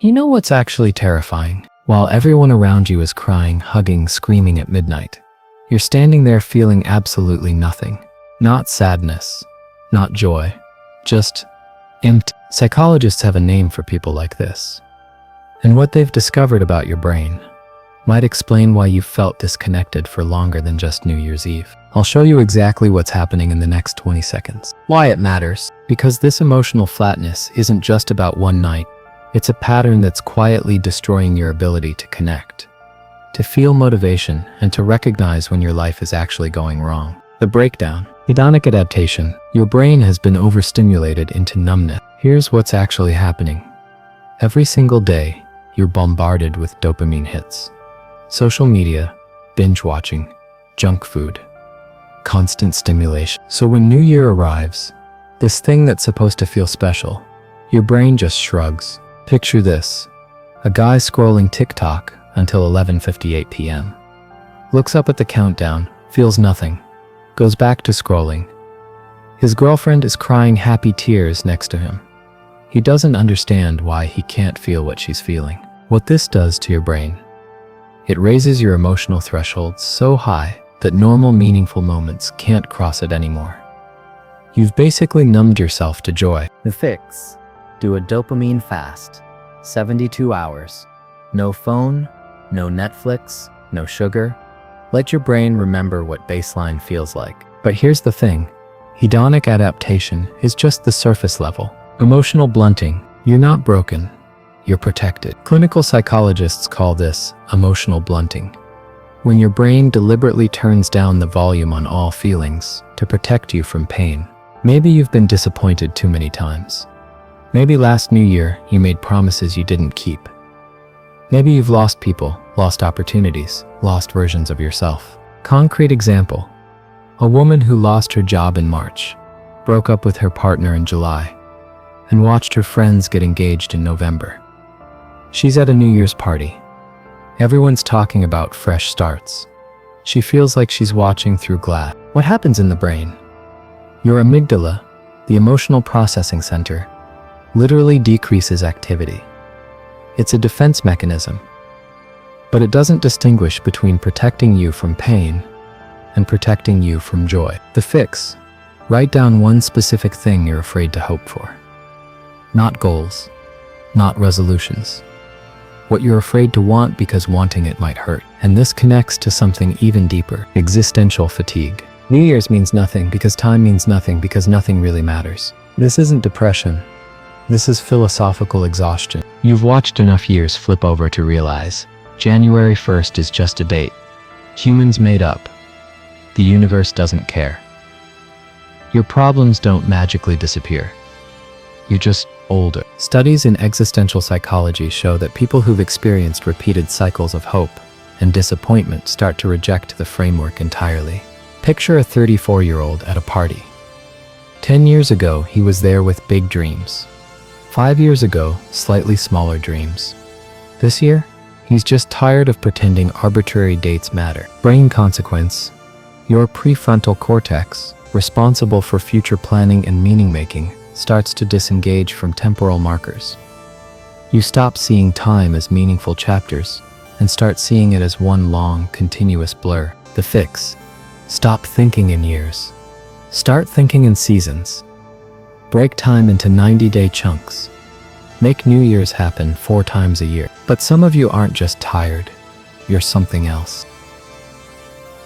You know what's actually terrifying? While everyone around you is crying, hugging, screaming at midnight, you're standing there feeling absolutely nothing. Not sadness, not joy, just empty. Psychologists have a name for people like this. And what they've discovered about your brain might explain why you felt disconnected for longer than just New Year's Eve. I'll show you exactly what's happening in the next 20 seconds. Why it matters. Because this emotional flatness isn't just about one night. It's a pattern that's quietly destroying your ability to connect, to feel motivation, and to recognize when your life is actually going wrong. The breakdown. Hedonic adaptation. Your brain has been overstimulated into numbness. Here's what's actually happening. Every single day, you're bombarded with dopamine hits. Social media, binge watching, junk food, constant stimulation. So when New Year arrives, this thing that's supposed to feel special, your brain just shrugs. Picture this, a guy scrolling TikTok until 11:58 p.m. Looks up at the countdown, feels nothing, goes back to scrolling. His girlfriend is crying happy tears next to him. He doesn't understand why he can't feel what she's feeling. What this does to your brain, it raises your emotional threshold so high that normal meaningful moments can't cross it anymore. You've basically numbed yourself to joy. The fix. Do a dopamine fast. 72 hours. No phone, no Netflix, no sugar. Let your brain remember what baseline feels like. But here's the thing. Hedonic adaptation is just the surface level. Emotional blunting. You're not broken. You're protected. Clinical psychologists call this emotional blunting. When your brain deliberately turns down the volume on all feelings to protect you from pain. Maybe you've been disappointed too many times. Maybe last New Year you made promises you didn't keep. Maybe you've lost people, lost opportunities, lost versions of yourself. Concrete example. A woman who lost her job in March, broke up with her partner in July, and watched her friends get engaged in November. She's at a New Year's party. Everyone's talking about fresh starts. She feels like she's watching through glass. What happens in the brain? Your amygdala, the emotional processing center, literally decreases activity. It's a defense mechanism, but it doesn't distinguish between protecting you from pain and protecting you from joy. The fix. Write down one specific thing you're afraid to hope for. Not goals, not resolutions. What you're afraid to want because wanting it might hurt. And this connects to something even deeper, existential fatigue. New Year's means nothing because time means nothing because nothing really matters. This isn't depression. This is philosophical exhaustion. You've watched enough years flip over to realize January 1st is just a date. Humans made up. The universe doesn't care. Your problems don't magically disappear. You're just older. Studies in existential psychology show that people who've experienced repeated cycles of hope and disappointment start to reject the framework entirely. Picture a 34-year-old at a party. 10 years ago, he was there with big dreams. 5 years ago, slightly smaller dreams. This year, he's just tired of pretending arbitrary dates matter. Brain consequence. Your prefrontal cortex, responsible for future planning and meaning-making, starts to disengage from temporal markers. You stop seeing time as meaningful chapters and start seeing it as one long, continuous blur. The fix. Stop thinking in years. Start thinking in seasons. Break time into 90-day chunks. Make New Year's happen 4 times a year. But some of you aren't just tired. You're something else.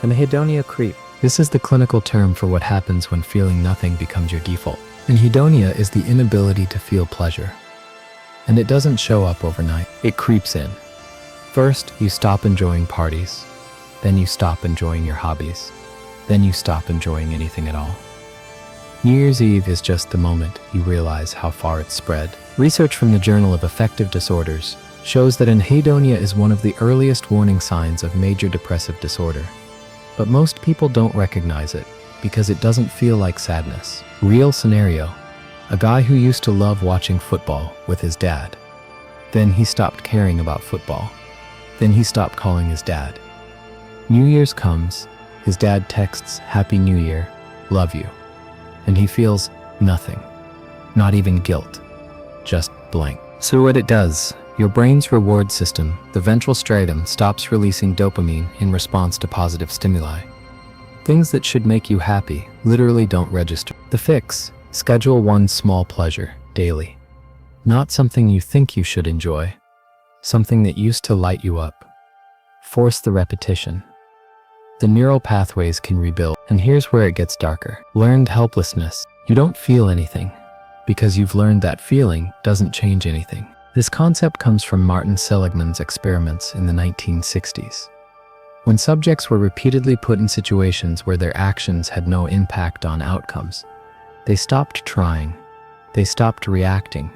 Anhedonia creep. This is the clinical term for what happens when feeling nothing becomes your default. Anhedonia is the inability to feel pleasure. And it doesn't show up overnight. It creeps in. First, you stop enjoying parties. Then you stop enjoying your hobbies. Then you stop enjoying anything at all. New Year's Eve is just the moment you realize how far it's spread. Research from the Journal of Affective Disorders shows that anhedonia is one of the earliest warning signs of major depressive disorder. But most people don't recognize it because it doesn't feel like sadness. Real scenario: a guy who used to love watching football with his dad. Then he stopped caring about football. Then he stopped calling his dad. New Year's comes, his dad texts, "Happy New Year, love you." And he feels nothing, not even guilt, just blank. So what it does, Your brain's reward system, the ventral striatum, stops releasing dopamine in response to positive stimuli. Things that should make you happy literally don't register. The fix: schedule one small pleasure daily. Not something you think you should enjoy, something that used to light you up. Force the repetition. The neural pathways can rebuild. And here's where it gets darker. Learned helplessness. You don't feel anything because you've learned that feeling doesn't change anything. This concept comes from Martin Seligman's experiments in the 1960s. When subjects were repeatedly put in situations where their actions had no impact on outcomes, they stopped trying. They stopped reacting.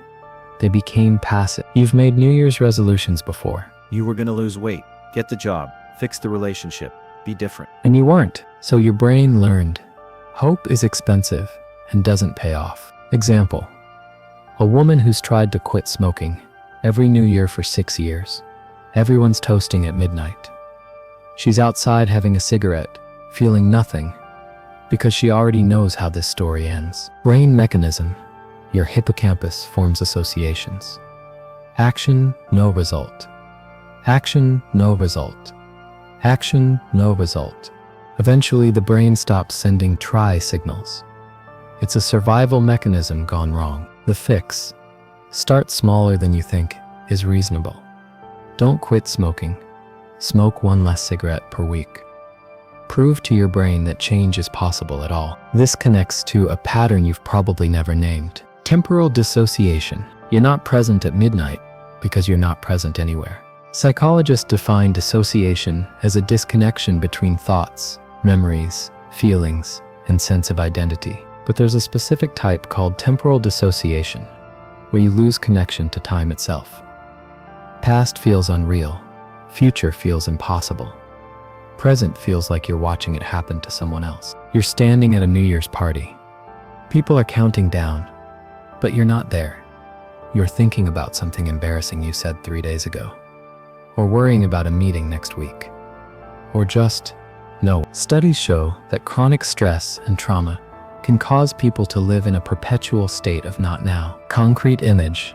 They became passive. You've made New Year's resolutions before. You were gonna lose weight, get the job, fix the relationship, be different. And you weren't. So your brain learned. Hope is expensive and doesn't pay off. Example: a woman who's tried to quit smoking every New Year for 6 years. Everyone's toasting at midnight. She's outside having a cigarette, feeling nothing, because she already knows how this story ends. Brain mechanism. Your hippocampus forms associations. Action, no result. Action, no result. Action, no result. Eventually, the brain stops sending try signals. It's a survival mechanism gone wrong. The fix: start smaller than you think is reasonable. Don't quit smoking. Smoke one less cigarette per week. Prove to your brain that change is possible at all. This connects to a pattern you've probably never named. Temporal dissociation. You're not present at midnight because you're not present anywhere. Psychologists define dissociation as a disconnection between thoughts, memories, feelings, and sense of identity. But there's a specific type called temporal dissociation, where you lose connection to time itself. Past feels unreal. Future feels impossible. Present feels like you're watching it happen to someone else. You're standing at a New Year's party. People are counting down, but you're not there. You're thinking about something embarrassing you said 3 days ago, or worrying about a meeting next week, or just no. Studies show that chronic stress and trauma can cause people to live in a perpetual state of not now. Concrete image: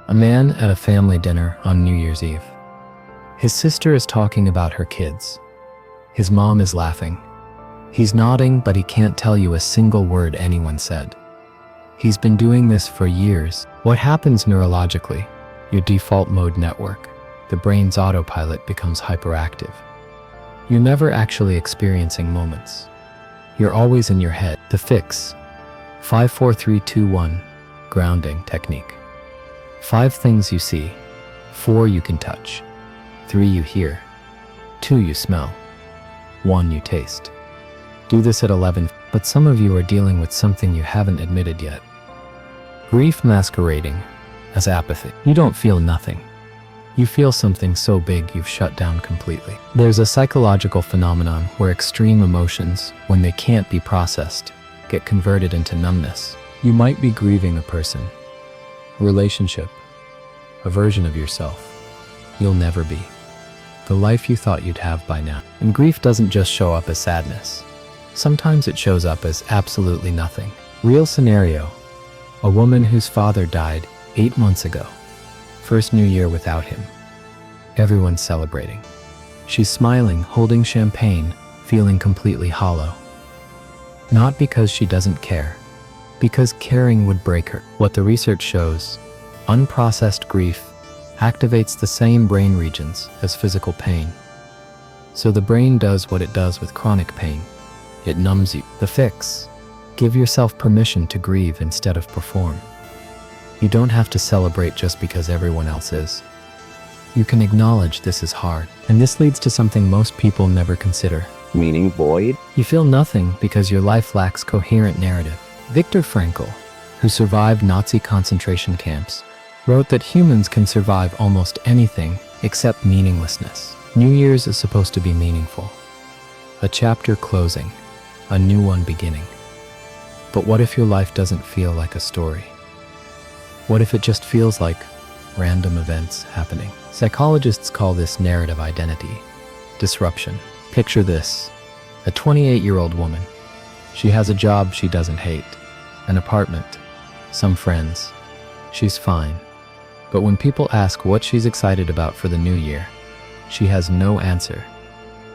a man at a family dinner on New Year's Eve. His sister is talking about her kids. His mom is laughing. He's nodding, but he can't tell you a single word anyone said. He's been doing this for years. What happens neurologically? Your default mode network, the brain's autopilot, becomes hyperactive. You're never actually experiencing moments. You're always in your head. The fix: 5, 4, 3, 2, 1 grounding technique. 5 things you see, 4 you can touch, 3 you hear, 2 you smell, 1 you taste. Do this at 11. But some of you are dealing with something you haven't admitted yet. Grief masquerading as apathy. You don't feel nothing. You feel something so big you've shut down completely. There's a psychological phenomenon where extreme emotions, when they can't be processed, get converted into numbness. You might be grieving a person, a relationship, a version of yourself you'll never be, the life you thought you'd have by now. And grief doesn't just show up as sadness. Sometimes it shows up as absolutely nothing. Real scenario: a woman whose father died 8 months ago. First New Year without him. Everyone's celebrating. She's smiling, holding champagne, feeling completely hollow. Not because she doesn't care, because caring would break her. What the research shows: unprocessed grief activates the same brain regions as physical pain. So the brain does what it does with chronic pain. It numbs you. The fix: give yourself permission to grieve instead of perform. You don't have to celebrate just because everyone else is. You can acknowledge this is hard. And this leads to something most people never consider. Meaning void? You feel nothing because your life lacks coherent narrative. Viktor Frankl, who survived Nazi concentration camps, wrote that humans can survive almost anything except meaninglessness. New Year's is supposed to be meaningful. A chapter closing, a new one beginning. But what if your life doesn't feel like a story? What if it just feels like random events happening? Psychologists call this narrative identity disruption. Picture this: a 28-year-old woman. She has a job she doesn't hate, an apartment, some friends. She's fine. But when people ask what she's excited about for the new year, she has no answer.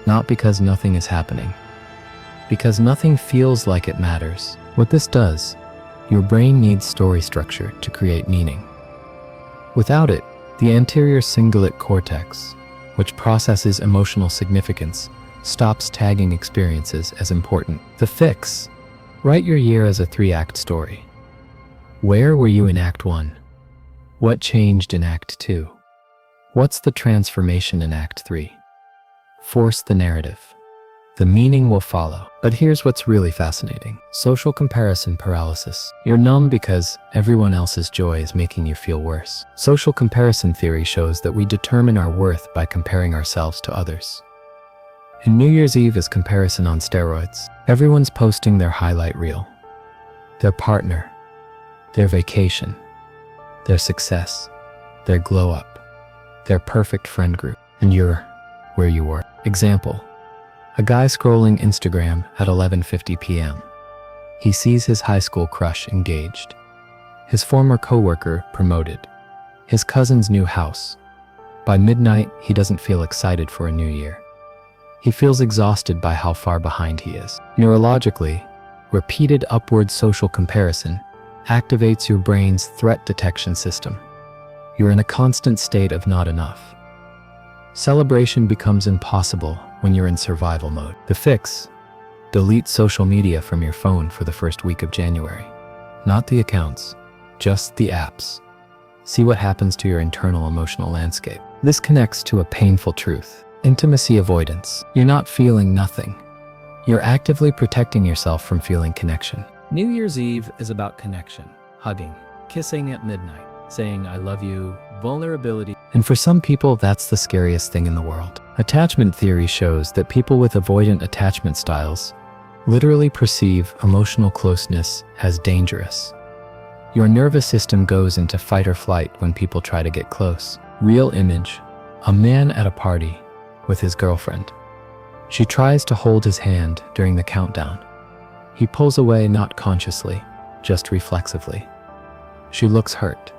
Not because nothing is happening, because nothing feels like it matters. What this does, your brain needs story structure to create meaning. Without it, the anterior cingulate cortex, which processes emotional significance, stops tagging experiences as important. The fix: write your year as a 3-act story. Where were you in Act 1? What changed in Act 2? What's the transformation in Act 3? Force the narrative. The meaning will follow. But here's what's really fascinating. Social comparison paralysis. You're numb because everyone else's joy is making you feel worse. Social comparison theory shows that we determine our worth by comparing ourselves to others. And New Year's Eve is comparison on steroids. Everyone's posting their highlight reel, their partner, their vacation, their success, their glow up, their perfect friend group, and you're where you were. Example: a guy scrolling Instagram at 11:50 p.m. He sees his high school crush engaged, his former coworker promoted, his cousin's new house. By midnight, he doesn't feel excited for a new year. He feels exhausted by how far behind he is. Neurologically, repeated upward social comparison activates your brain's threat detection system. You're in a constant state of not enough. Celebration becomes impossible when you're in survival mode. The fix: delete social media from your phone for the first week of January. Not the accounts, just the apps. See what happens to your internal emotional landscape. This connects to a painful truth: intimacy avoidance. You're not feeling nothing. You're actively protecting yourself from feeling connection. New Year's Eve is about connection, hugging, kissing at midnight, saying I love you, vulnerability. And for some people, that's the scariest thing in the world. Attachment theory shows that people with avoidant attachment styles literally perceive emotional closeness as dangerous. Your nervous system goes into fight or flight when people try to get close. Real image: a man at a party with his girlfriend. She tries to hold his hand during the countdown. He pulls away, not consciously, just reflexively. She looks hurt.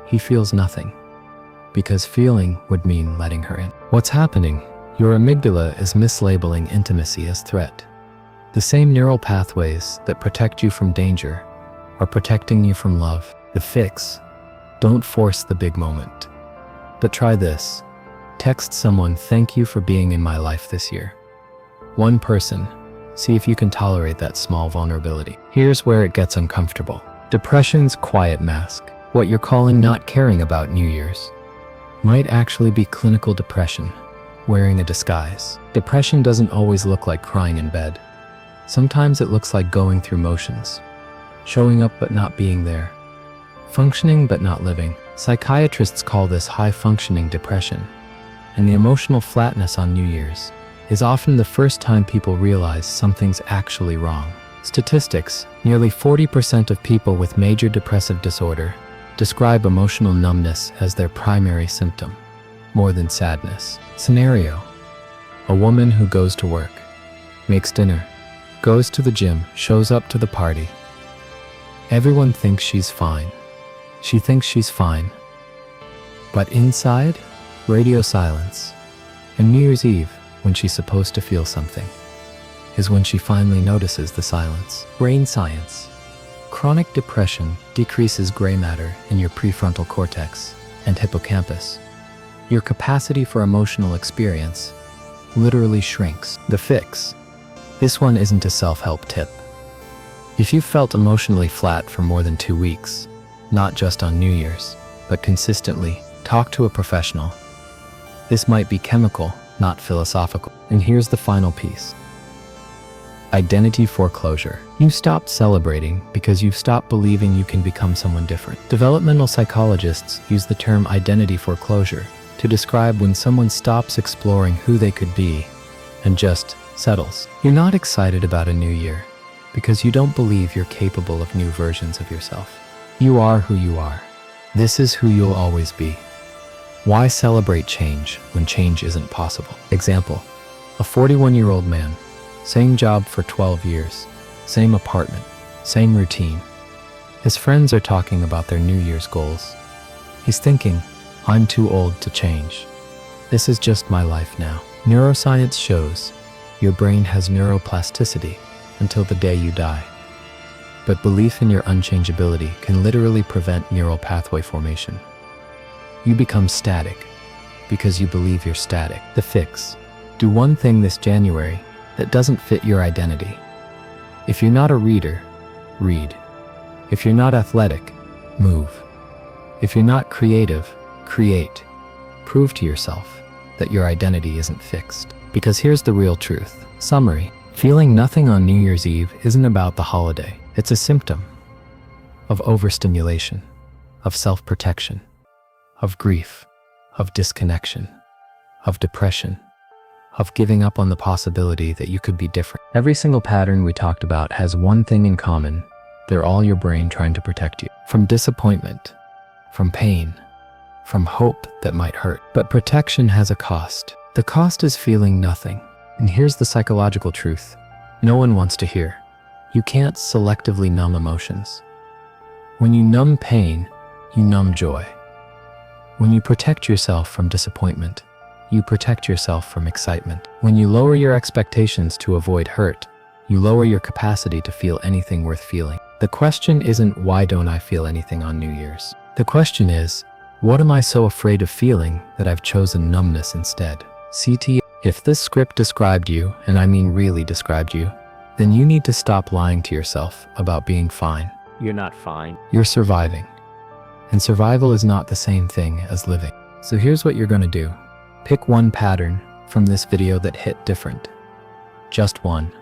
He feels nothing, because feeling would mean letting her in. What's happening? Your amygdala is mislabeling intimacy as threat. The same neural pathways that protect you from danger are protecting you from love. The fix: don't force the big moment. But try this. Text someone, thank you for being in my life this year. One person. See if you can tolerate that small vulnerability. Here's where it gets uncomfortable. Depression's quiet mask. What you're calling not caring about New Year's might actually be clinical depression, wearing a disguise. Depression doesn't always look like crying in bed. Sometimes it looks like going through motions, showing up but not being there, functioning but not living. Psychiatrists call this high-functioning depression, and the emotional flatness on New Year's is often the first time people realize something's actually wrong. Statistics: nearly 40% of people with major depressive disorder describe emotional numbness as their primary symptom, more than sadness. Scenario: a woman who goes to work, makes dinner, goes to the gym, shows up to the party. Everyone thinks she's fine. She thinks she's fine. But inside, radio silence. And New Year's Eve, when she's supposed to feel something, is when she finally notices the silence. Brain science: chronic depression decreases gray matter in your prefrontal cortex and hippocampus. Your capacity for emotional experience literally shrinks. The fix: this one isn't a self-help tip. If you've felt emotionally flat for more than 2 weeks, not just on New Year's, but consistently, talk to a professional. This might be chemical, not philosophical. And here's the final piece: identity foreclosure. You stopped celebrating because you've stopped believing you can become someone different. Developmental psychologists use the term identity foreclosure to describe when someone stops exploring who they could be and just settles. You're not excited about a new year because you don't believe you're capable of new versions of yourself. You are who you are. This is who you'll always be. Why celebrate change when change isn't possible? Example: a 41-year-old man, same job for 12 years, same apartment, same routine. His friends are talking about their New Year's goals. He's thinking, I'm too old to change. This is just my life now. Neuroscience shows your brain has neuroplasticity until the day you die. But belief in your unchangeability can literally prevent neural pathway formation. You become static because you believe you're static. The fix: do one thing this January that doesn't fit your identity. If you're not a reader, read. If you're not athletic, move. If you're not creative, create. Prove to yourself that your identity isn't fixed. Because here's the real truth. Summary: feeling nothing on New Year's Eve isn't about the holiday. It's a symptom of overstimulation, of self-protection, of grief, of disconnection, of depression, of giving up on the possibility that you could be different. Every single pattern we talked about has one thing in common. They're all your brain trying to protect you from disappointment, from pain, from hope that might hurt. But protection has a cost. The cost is feeling nothing. And here's the psychological truth no one wants to hear. You can't selectively numb emotions. When you numb pain, you numb joy. When you protect yourself from disappointment, you protect yourself from excitement. When you lower your expectations to avoid hurt, you lower your capacity to feel anything worth feeling. The question isn't, why don't I feel anything on New Year's? The question is, what am I so afraid of feeling that I've chosen numbness instead? CT, if this script described you, and I mean really described you, then you need to stop lying to yourself about being fine. You're not fine. You're surviving. And survival is not the same thing as living. So here's what you're gonna do. Pick one pattern from this video that hit different. Just one.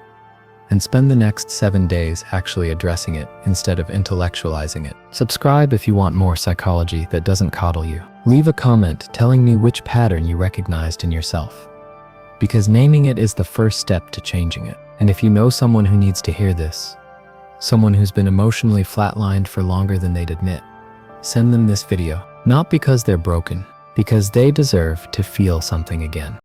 And spend the next 7 days actually addressing it instead of intellectualizing it. Subscribe if you want more psychology that doesn't coddle you. Leave a comment telling me which pattern you recognized in yourself. Because naming it is the first step to changing it. And if you know someone who needs to hear this, someone who's been emotionally flatlined for longer than they'd admit, send them this video. Not because they're broken, because they deserve to feel something again.